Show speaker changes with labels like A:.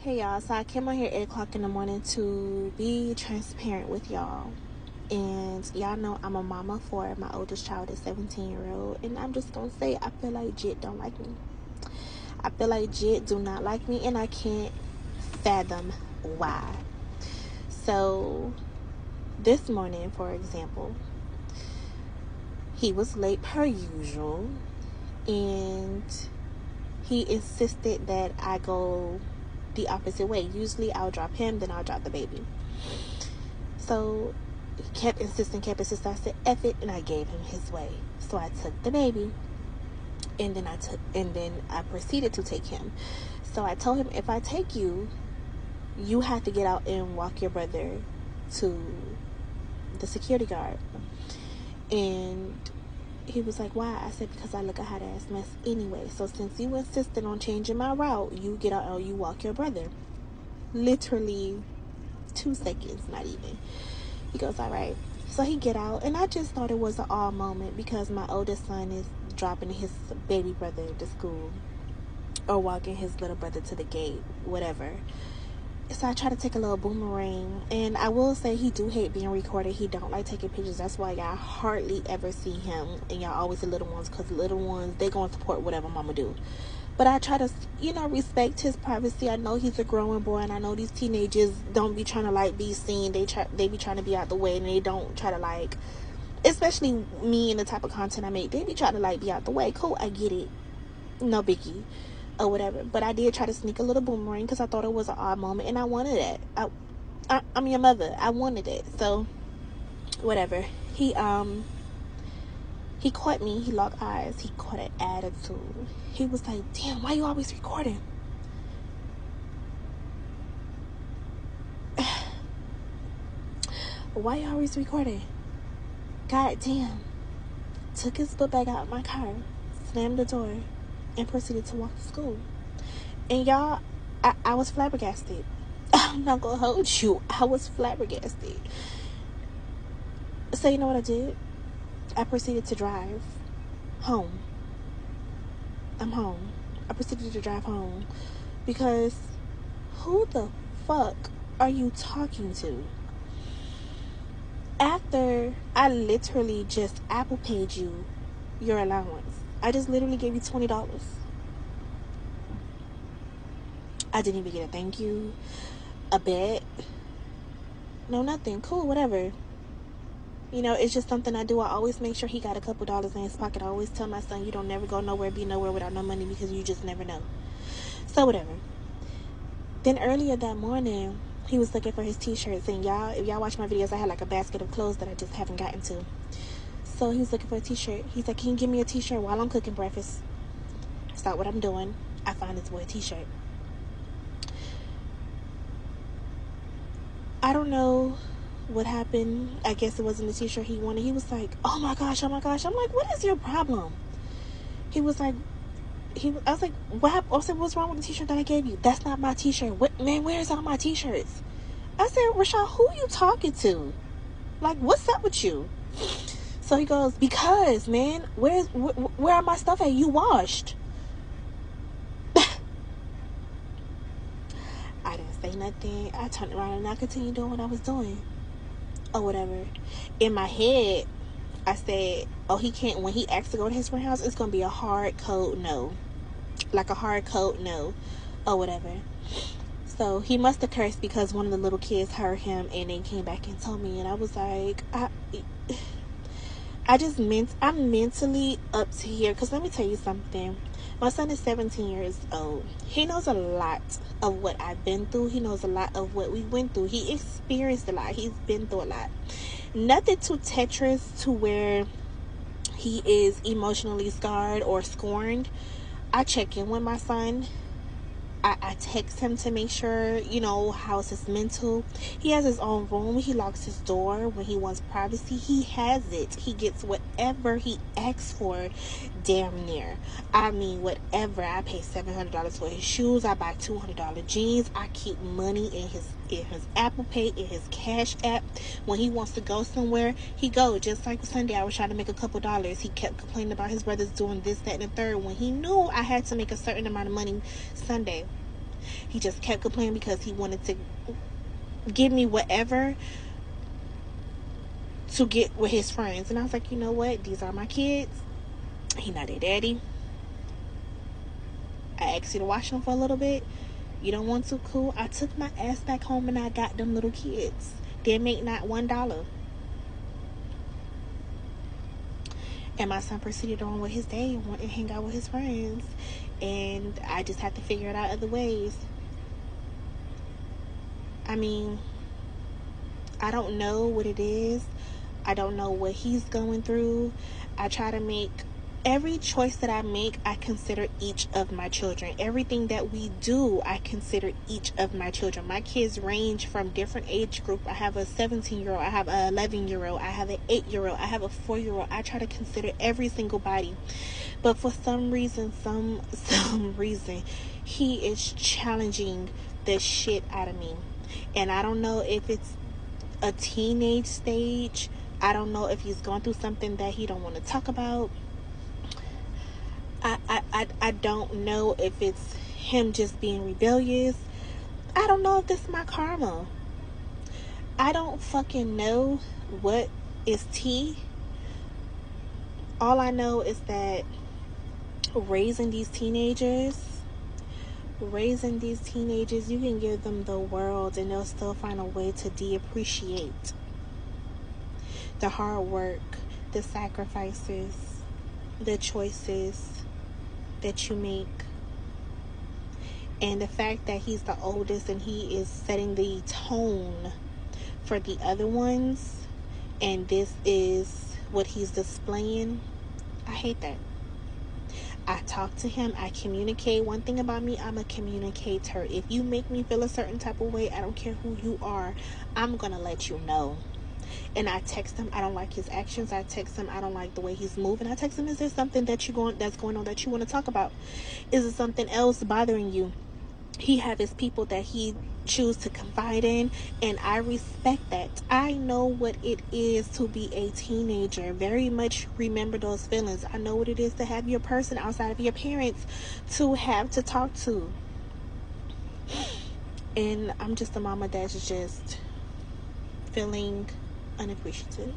A: Hey y'all, so I came on here 8 o'clock in the morning to be transparent with y'all. And y'all know I'm a mama for my oldest child is 17-year-old. And I'm just gonna say I feel like Jit don't like me. I feel like Jit do not like me, and I can't fathom why. So this morning, for example, he was late per usual, and he insisted that I go the opposite way. Usually I'll drop him, then I'll drop the baby. So he kept insisting. I said F it, and I gave him his way. So I took the baby, and then I proceeded to take him. So I told him, if I take you, you have to get out and walk your brother to the security guard. And he was like, why? I said, because I look a hot ass mess anyway. So since you insisted on changing my route, you get out and you walk your brother. Literally 2 seconds, not even. He goes, all right. So he get out, and I just thought it was an awe moment because my oldest son is dropping his baby brother to school or walking his little brother to the gate, whatever. So I try to take a little boomerang, and I will say he do hate being recorded. He don't like taking pictures. That's why y'all hardly ever see him, and y'all always the little ones, because the little ones, they gonna support whatever mama do. But I try to, respect his privacy. I know he's a growing boy, and I know these teenagers don't be trying to like be seen. They be trying to be out the way, and they don't try to like, especially me and the type of content I make, they be trying to like be out the way. Cool, I get it, no biggie or whatever. But I did try to sneak a little boomerang because I thought it was an odd moment, and I wanted that. I'm your mother. I wanted it. So whatever. He caught me. He locked eyes. He caught an attitude. He was like, damn, why you always recording? Why you always recording? God damn. Took his book bag out of my car, slammed the door, and proceeded to walk to school. And y'all, I was flabbergasted. I'm not gonna hold you. I was flabbergasted. So you know what I did? I proceeded to drive home. I'm home. I proceeded to drive home because who the fuck are you talking to? After I literally just Apple paid you your allowance. I just literally gave you $20. I didn't even get a thank you, a bet. No, nothing. Cool, whatever. It's just something I do. I always make sure he got a couple dollars in his pocket. I always tell my son, you don't never go nowhere, be nowhere without no money, because you just never know. So whatever. Then earlier that morning, he was looking for his t-shirts. And if y'all watch my videos, I had like a basket of clothes that I just haven't gotten to. So he was looking for a t-shirt. He's like, can you give me a t-shirt while I'm cooking breakfast? That's not what I'm doing. I found this boy a t-shirt. I don't know what happened. I guess it wasn't the t-shirt he wanted. He was like, oh my gosh. I'm like, what is your problem? He was like, I was like, what happened? I said, what's wrong with the t-shirt that I gave you? That's not my t-shirt. Man, where's all my t-shirts? I said, Rashad, who are you talking to? Like, what's up with you? So he goes, because, man, where are my stuff at? You washed. I didn't say nothing. I turned around and I continued doing what I was doing. Or whatever. In my head, I said, oh, he can't, when he asks to go to his friend's house, it's going to be a hard code no. Like a hard code no. Or whatever. So he must have cursed because one of the little kids heard him and then came back and told me. And I was like, I'm mentally up to here. Because let me tell you something. My son is 17 years old. He knows a lot of what I've been through. He knows a lot of what we went through. He experienced a lot. He's been through a lot. Nothing too Tetris to where he is emotionally scarred or scorned. I check in with my son. I text him to make sure, how's his mental. He has his own room. He locks his door when he wants privacy. He has it. He gets whatever he asks for, damn near. I mean, whatever. I pay $700 for his shoes. I buy $200 jeans. I keep money in his Apple Pay, in his Cash App. When he wants to go somewhere, he goes. Just like Sunday, I was trying to make a couple dollars. He kept complaining about his brothers doing this, that, and the third. When he knew I had to make a certain amount of money Sunday, He just kept complaining because he wanted to give me whatever to get with his friends. And I was like, you know what? These are my kids. He not their daddy. I asked you to watch them for a little bit. You don't want to? Cool. I took my ass back home and I got them little kids. They make not $1. And my son proceeded on with his day and went and hang out with his friends. And I just had to figure it out other ways. I mean, I don't know what it is. I don't know what he's going through. I try to make every choice that I make, I consider each of my children. Everything that we do, I consider each of my children. My kids range from different age group. I have a 17-year-old. I have an 11-year-old. I have an 8-year-old. I have a 4-year-old. I try to consider every single body. But for some reason, some reason, he is challenging the shit out of me. And I don't know if it's a teenage stage. I don't know if he's going through something that he don't want to talk about. I don't know if it's him just being rebellious. I don't know if this is my karma. I don't fucking know what is tea. All I know is that raising these teenagers, you can give them the world and they'll still find a way to de-appreciate the hard work, the sacrifices, the choices that you make. And the fact that he's the oldest and he is setting the tone for the other ones, and this is what he's displaying, I hate that. I talk to him, I communicate. One thing about me, I'm a communicator. If you make me feel a certain type of way, I don't care who you are, I'm gonna let you know. And I text him, I don't like his actions. I text him, I don't like the way he's moving. I text him, is there something that's going on that you want to talk about? Is it something else bothering you? He have his people that he choose to confide in, and I respect that. I know what it is to be a teenager. Very much remember those feelings. I know what it is to have your person outside of your parents to have to talk to. And I'm just a mama that's just feeling unappreciative.